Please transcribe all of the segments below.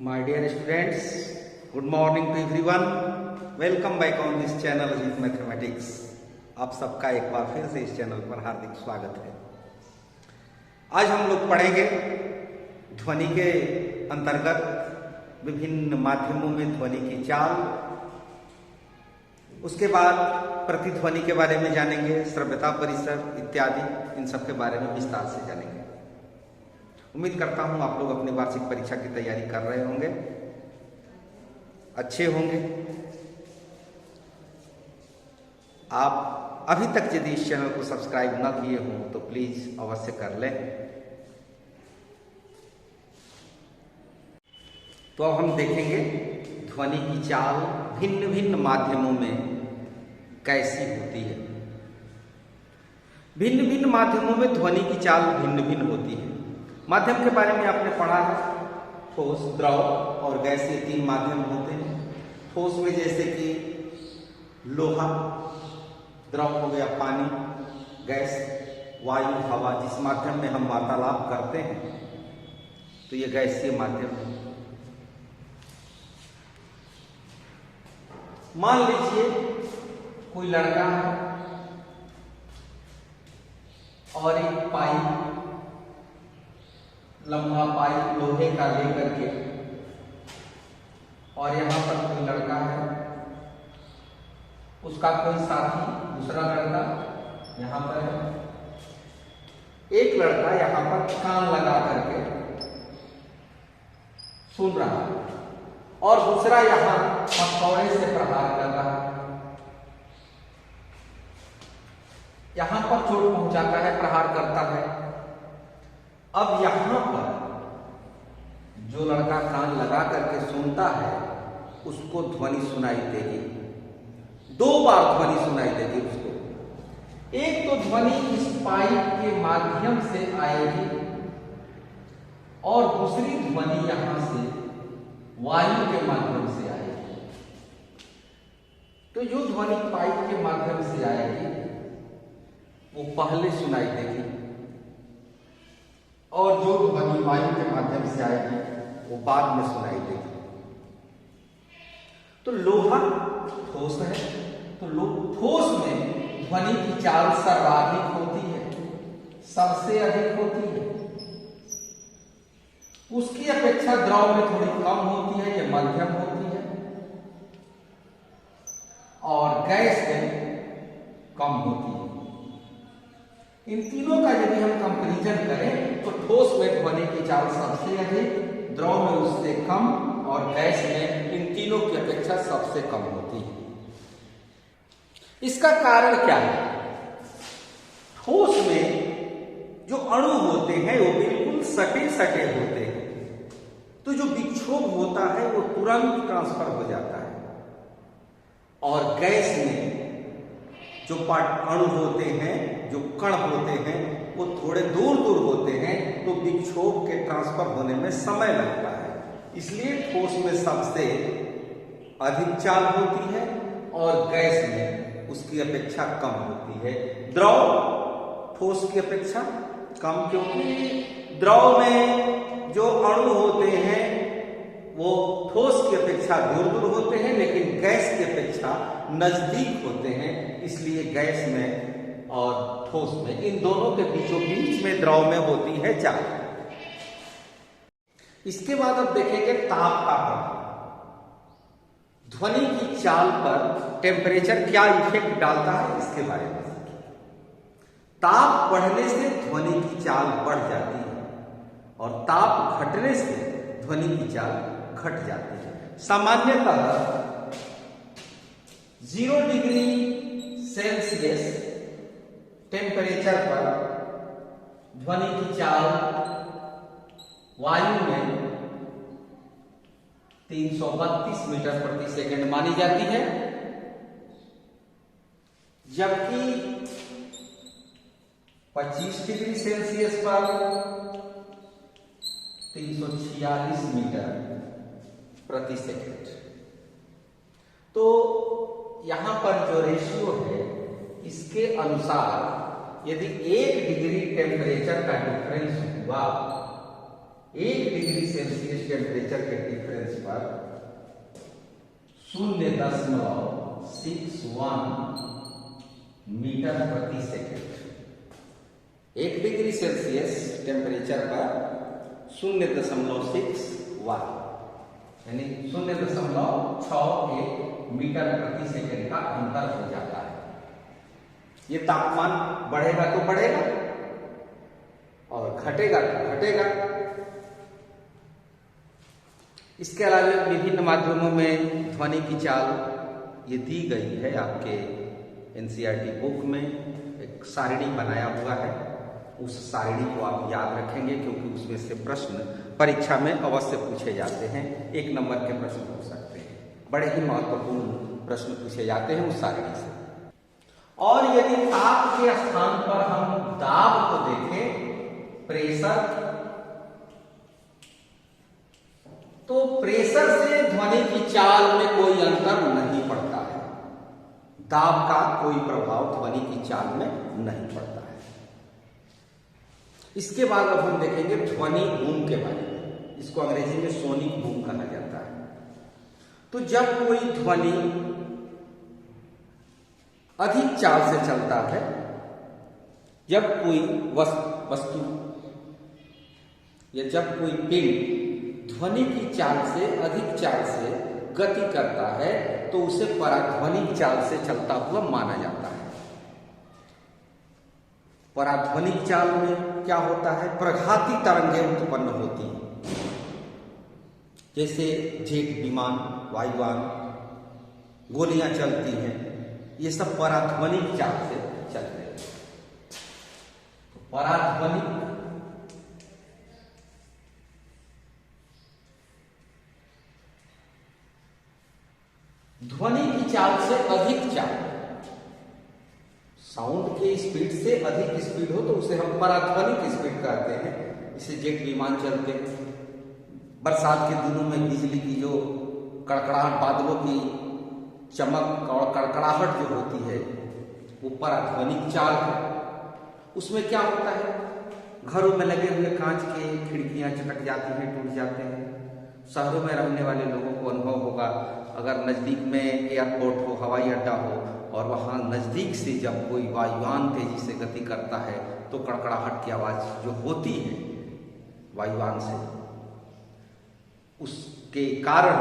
My dear students, good morning to everyone. Welcome back on this channel Ajit Mathematics. आप सबका एक बार फिर से इस चैनल पर हार्दिक स्वागत है। आज हम लोग पढ़ेंगे ध्वनि के अंतर्गत विभिन्न माध्यमों में ध्वनि की चाल, उसके बाद प्रतिध्वनि के बारे में जानेंगे, श्रव्यता परिसर इत्यादि, इन सब के बारे में विस्तार से जानेंगे। उम्मीद करता हूं आप लोग अपनी वार्षिक परीक्षा की तैयारी कर रहे होंगे, अच्छे होंगे। आप अभी तक यदि इस चैनल को सब्सक्राइब न किए हों तो प्लीज अवश्य कर लें। तो अब हम देखेंगे ध्वनि की चाल भिन्न भिन्न माध्यमों में कैसी होती है। भिन्न भिन्न माध्यमों में ध्वनि की चाल भिन्न भिन्न होती है। माध्यम के बारे में आपने पढ़ा है, ठोस, द्रव और गैस, ये तीन माध्यम होते हैं। ठोस में जैसे कि लोहा, द्रव हो गया पानी, गैस वायु हवा, जिस माध्यम में हम वार्तालाप करते हैं तो ये गैसीय माध्यम है। मान लीजिए कोई लड़का है और एक पाइप, लंबा पाइप लोहे का लेकर के, और यहां पर कोई लड़का है, उसका कोई साथी दूसरा लड़का यहां पर है। एक लड़का यहां पर कान लगा करके सुन रहा है और दूसरा यहां हथौड़े से प्रहार कर रहा है। यहां पर चोट पहुंचाता है, प्रहार करता है। अब यहां पर जो लड़का कान लगा करके सुनता है उसको ध्वनि सुनाई देगी, दो बार ध्वनि सुनाई देगी उसको। एक तो ध्वनि इस पाइप के माध्यम से आएगी और दूसरी ध्वनि यहां से वायु के माध्यम से आएगी। तो जो ध्वनि पाइप के माध्यम से आएगी वो पहले सुनाई देगी और जो ध्वनि वायु के माध्यम से आएगी वो बाद में सुनाई देगी। तो लोहा ठोस है, तो ठोस में ध्वनि की चाल सर्वाधिक होती है, सबसे अधिक होती है। उसकी अपेक्षा द्रव में थोड़ी कम होती है, ये मध्यम होती है, और गैस में कम होती है। इन तीनों का यदि हम कंपैरिजन करें तो ठोस में ध्वनि की चाल सबसे अधिक, द्रव में उससे कम और गैस में इन तीनों की अपेक्षा सबसे कम होती है। इसका कारण क्या है? ठोस में जो अणु होते हैं वो बिल्कुल सटे सटे होते हैं, तो जो विक्षोभ होता है वो तुरंत ट्रांसफर हो जाता है। और गैस में जो अणु होते हैं, जो कण होते हैं, वो थोड़े दूर दूर होते हैं, तो विक्षोभ के ट्रांसफर होने में समय लगता है। इसलिए ठोस में सबसे अधिक चाल होती है और गैस में उसकी अपेक्षा कम होती है। द्रव ठोस की अपेक्षा कम, क्योंकि द्रव में जो अणु होते हैं वो ठोस की अपेक्षा दूर दूर होते हैं, लेकिन गैस की अपेक्षा नजदीक होते हैं। इसलिए गैस में और ठोस में, इन दोनों के बीचों बीच में द्रव में होती है चाल। इसके बाद अब देखेंगे ताप का प्रभाव। ध्वनि की चाल पर टेम्परेचर क्या इफेक्ट डालता है, इसके बारे में। ताप बढ़ने से ध्वनि की चाल बढ़ जाती है और ताप घटने से ध्वनि की चाल घट जाती है। सामान्यतः 0 डिग्री सेल्सियस टेम्परेचर पर ध्वनि की चाल वायु में 332 मीटर प्रति सेकंड मानी जाती है, जबकि 25 डिग्री सेल्सियस पर 346 मीटर प्रति सेकंड। तो यहां पर जो रेशियो है, इसके अनुसार यदि 1 डिग्री टेम्परेचर का डिफरेंस हुआ 1 डिग्री सेल्सियस टेम्परेचर के डिफरेंस पर 0.61 मीटर प्रति सेकेंड। 1 डिग्री सेल्सियस टेम्परेचर पर 0.61 यानी 0.61 मीटर प्रति सेकेंड का अंतर हो जाता है। ये तापमान बढ़ेगा तो बढ़ेगा और घटेगा तो घटेगा। इसके अलावा विभिन्न माध्यमों में ध्वनि की चाल ये दी गई है। आपके एनसीईआरटी बुक में एक सारिणी बनाया हुआ है, उस सारिणी को आप याद रखेंगे क्योंकि उसमें से प्रश्न परीक्षा में अवश्य पूछे जाते हैं। 1 नंबर के प्रश्न हो सकते हैं, बड़े ही महत्वपूर्ण प्रश्न पूछे जाते हैं उस सारिणी से। और यदि ताप के स्थान पर हम दाब को देखें, प्रेशर, तो प्रेशर से ध्वनि की चाल में कोई अंतर नहीं पड़ता है। दाब का कोई प्रभाव ध्वनि की चाल में नहीं पड़ता है। इसके बाद अब हम देखेंगे ध्वनि बूम के बारे में। इसको अंग्रेजी में सोनिक बूम कहा जाता है। तो जब कोई ध्वनि अधिक चाल से चलता है, जब कोई वस्तु या जब कोई पिंड ध्वनि की चाल से अधिक चाल से गति करता है तो उसे पराध्वनिक चाल से चलता हुआ माना जाता है। पराध्वनिक चाल में क्या होता है? प्रघाती तरंगें उत्पन्न होती हैं, जैसे जेट विमान, वायुयान, गोलियां चलती हैं, ये सब पराध्वनिक चाल से चलते हैं। पराध्वनिक ध्वनि की चाल से अधिक चाल, साउंड के स्पीड से अधिक स्पीड हो तो उसे हम पराध्वनिक स्पीड कहते हैं। इसे जेट विमान चलते हैं। बरसात के दिनों में बिजली की जो कड़कड़ाहट, बादलों की चमक और कड़कड़ाहट जो होती है वो पराध्वनिक चाल है। उसमें क्या होता है? घरों में लगे हुए कांच के खिड़कियां चटक जाती हैं, टूट जाते हैं। शहरों में रहने वाले लोगों को अनुभव होगा, अगर नजदीक में एयरपोर्ट हो, हवाई अड्डा हो और वहां नजदीक से जब कोई वायुयान तेजी से गति करता है तो कड़कड़ाहट की आवाज जो होती है वायुयान से, उसके कारण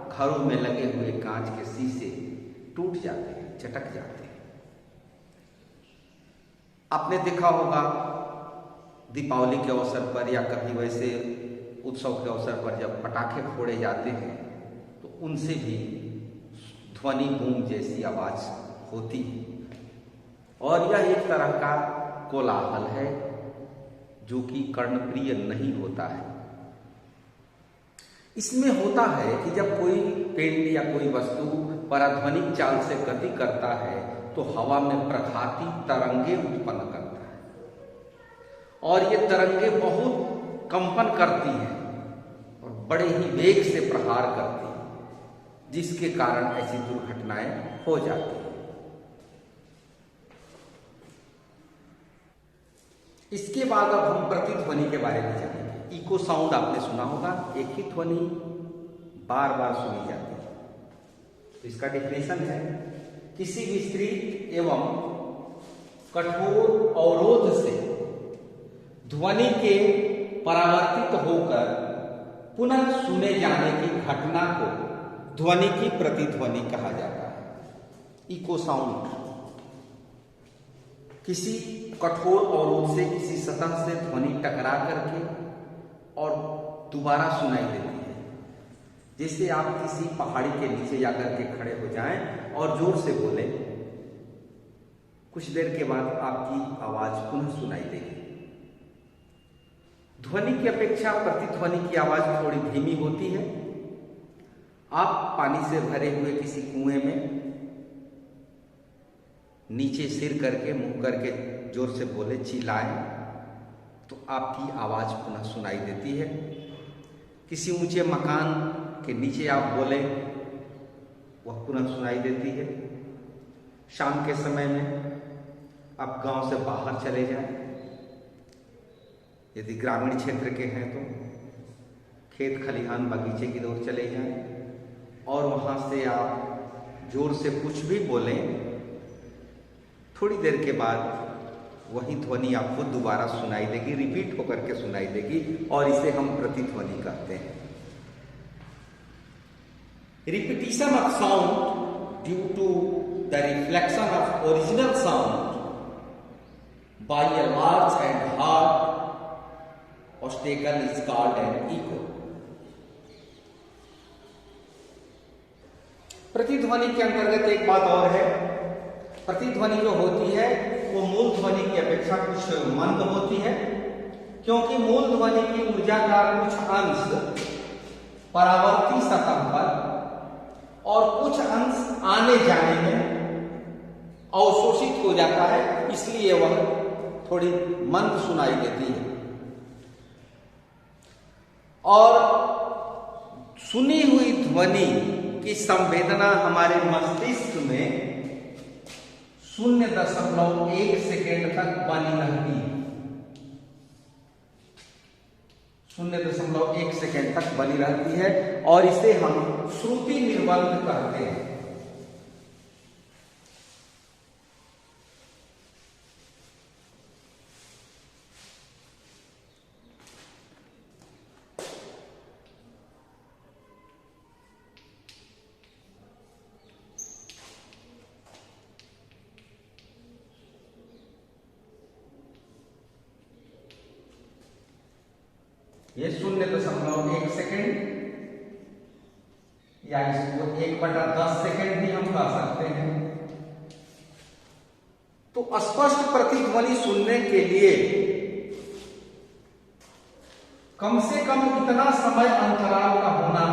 घरों में लगे हुए कांच के शीशे टूट जाते हैं, चटक जाते हैं। आपने देखा होगा दीपावली के अवसर पर या कभी वैसे उत्सव के अवसर पर जब पटाखे फोड़े जाते हैं तो उनसे भी ध्वनि बूम जैसी आवाज होती है। और यह एक तरह का कोलाहल है जो कि कर्णप्रिय नहीं होता है। इसमें होता है कि जब कोई पिंड या कोई वस्तु पराध्वनिक चाल से गति करता है तो हवा में प्रघाती तरंगे उत्पन्न करता है और ये तरंगे बहुत कंपन करती हैं और बड़े ही वेग से प्रहार करती हैं, जिसके कारण ऐसी दुर्घटनाएं हो जाती हैं। इसके बाद अब हम प्रतिध्वनि के बारे में जानेंगे। इको साउंड आपने सुना होगा, एक ही ध्वनि बार बार सुनी जाती है। तो इसका डेफिनेशन है, किसी विस्तृत एवं कठोर अवरोध से ध्वनि के परावर्तित होकर पुनः सुने जाने की घटना को ध्वनि की प्रतिध्वनि कहा जाता है। इको साउंड किसी कठोर अवरोध से, किसी सतह से ध्वनि टकरा करके और दोबारा सुनाई देती है। जैसे आप किसी पहाड़ी के नीचे जाकर के खड़े हो जाएं और जोर से बोले, कुछ देर के बाद आपकी आवाज पुनः सुनाई देगी। ध्वनि की अपेक्षा प्रतिध्वनि की आवाज थोड़ी धीमी होती है। आप पानी से भरे हुए किसी कुएं में नीचे सिर करके, मुंह करके जोर से बोले, चिल्लाएं तो आपकी आवाज पुनः सुनाई देती है। किसी ऊंचे मकान के नीचे आप बोले, वह पुनः सुनाई देती है। शाम के समय में आप गांव से बाहर चले जाएं, यदि ग्रामीण क्षेत्र के हैं तो खेत खलिहान बगीचे की ओर चले जाएं और वहां से आप जोर से कुछ भी बोलें, थोड़ी देर के बाद वही ध्वनि आपको दोबारा सुनाई देगी, रिपीट होकर के सुनाई देगी, और इसे हम प्रतिध्वनि कहते हैं। Repetition of sound due to the reflection of original sound by a large and hard obstacle is called an echo. प्रतिध्वनि के अंतर्गत एक बात और है, प्रतिध्वनि जो होती है वो मूल ध्वनि की अपेक्षा कुछ मंद होती है, क्योंकि मूल ध्वनि की ऊर्जा का कुछ अंश परावर्ती सतह पर और कुछ अंश आने जाने में अवशोषित हो जाता है, इसलिए वह थोड़ी मंद सुनाई देती है। और सुनी हुई ध्वनि की संवेदना हमारे मस्तिष्क में 0.1 सेकेंड तक बनी रहती है। 0.1 सेकेंड तक बनी रहती है और इसे हम श्रुति निर्बंध कहते हैं। ये 0.1 सेकेंड या इसको 1/10 सेकेंड भी हम कह सकते हैं। तो स्पष्ट प्रतिध्वनि सुनने के लिए कम से कम इतना समय अंतराल का होना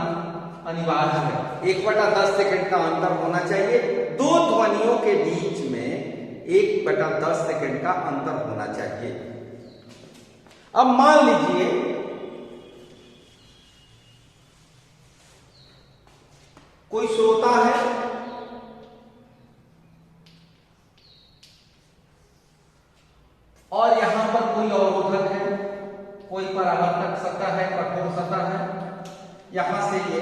अनिवार्य है। 1/10 सेकेंड का अंतर होना चाहिए। दो ध्वनियों के बीच में 1/10 सेकेंड का अंतर होना चाहिए। अब मान लीजिए कोई श्रोता है और यहां पर कोई अवरोधक है, कोई परावर्तक सतह है, कठोर सतह है, यहां से ये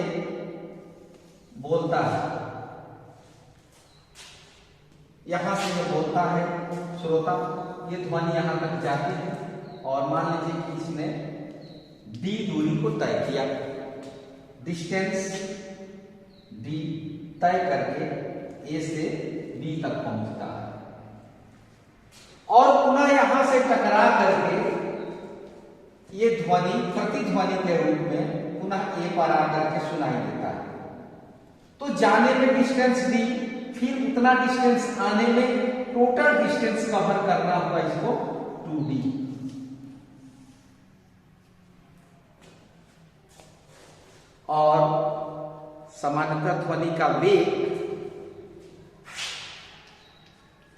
बोलता है, यहां से ये बोलता है श्रोता, ये ध्वनि यहां तक जाती है और मान लीजिए कि इसने डी दूरी को तय किया, डिस्टेंस डी तय करके ए से बी तक पहुंचता है और पुनः यहां से टकरा करके ये ध्वनि प्रतिध्वनि के रूप में पुनः ए पर आकर के सुनाई देता है। तो जाने में डिस्टेंस डी, फिर उतना डिस्टेंस आने में, टोटल डिस्टेंस कवर करना होगा इसको 2d। और सामान्यतः ध्वनि का वेग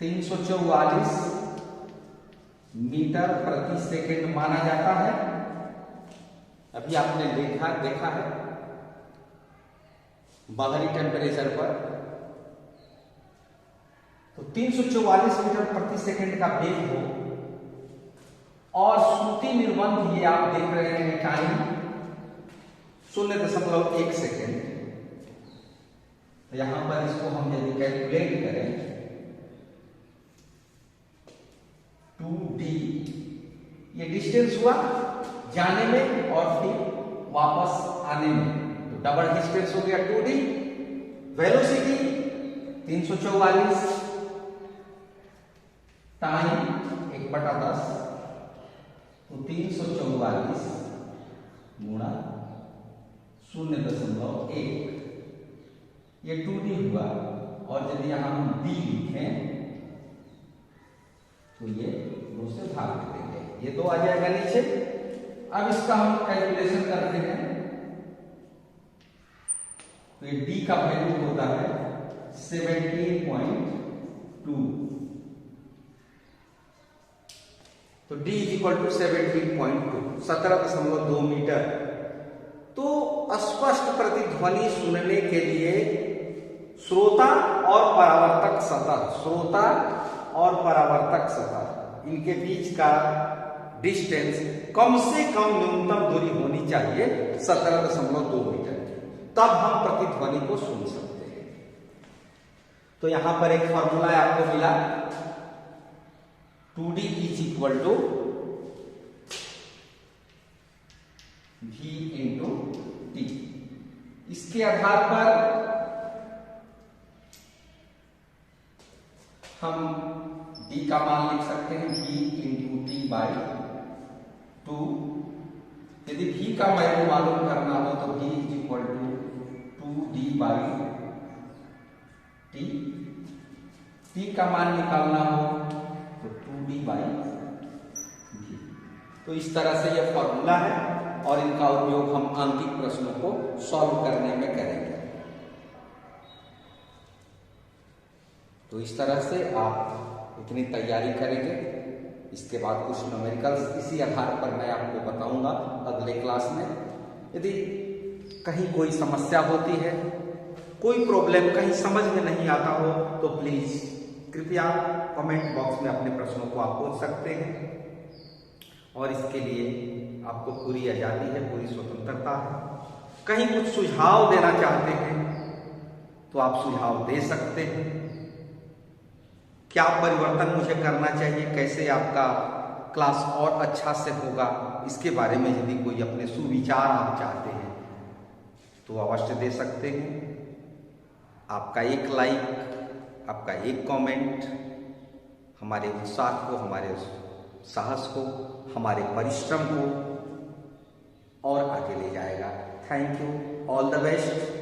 344 मीटर प्रति सेकंड माना जाता है। अभी आपने देखा है बाहरी टेम्परेचर पर, तो 344 मीटर प्रति सेकंड का वेग हो और श्रुति निर्बंध ये आप देख रहे हैं टाइम 0.1 सेकेंड। यहां पर इसको हम यदि कैलकुलेट करें 2d, ये डिस्टेंस हुआ जाने में और फिर वापस आने में, तो डबल डिस्टेंस हो गया 2d। वेलोसिटी 344 टाइम 1/10, तो 344 गुणा 0.1, ये 2d हुआ। और यदि यहां हम d लिखें तो ये 2 से भाग देंगे, ये 2 आ जाएगा नीचे। अब इसका हम कैलकुलेशन करते हैं, तो ये d का वैल्यू होता है 17.2, तो d = 17.2, 17.2 मीटर। तो स्पष्ट प्रतिध्वनि सुनने के लिए श्रोता और परावर्तक सतह, इनके बीच का डिस्टेंस कम से कम न्यूनतम दूरी होनी होनी चाहिए 17.2 मीटर की, तब हम प्रतिध्वनि को सुन सकते हैं। तो यहां पर एक फॉर्मूला आपको मिला, 2D is equal to V into T. इसके आधार पर हम D का मान लिख सकते हैं V इंटू टी बाई 2। यदि V का वैल्यू मालूम करना हो तो V is equal to 2D by T. T का मान निकालना हो तो 2D बाई V। तो इस तरह से यह फॉर्मूला है और इनका उपयोग हम आंकिक प्रश्नों को सॉल्व करने में करेंगे। तो इस तरह से आप इतनी तैयारी करेंगे। इसके बाद कुछ न्यूमेरिकल्स इसी आधार पर मैं आपको बताऊंगा अगले क्लास में। यदि कहीं कोई समस्या होती है, कोई प्रॉब्लम कहीं समझ में नहीं आता हो, तो प्लीज कृपया कमेंट बॉक्स में अपने प्रश्नों को आप पूछ सकते हैं और इसके लिए आपको पूरी आजादी है, पूरी स्वतंत्रता है। कहीं कुछ सुझाव देना चाहते हैं तो आप सुझाव दे सकते हैं। क्या परिवर्तन मुझे करना चाहिए, कैसे आपका क्लास और अच्छा से होगा, इसके बारे में यदि कोई अपने सुविचार आप चाहते हैं तो अवश्य दे सकते हैं। आपका एक लाइक, आपका एक कमेंट हमारे उत्साह को, हमारे साहस को, हमारे परिश्रम को और आगे ले जाएगा। Thank you, all the best.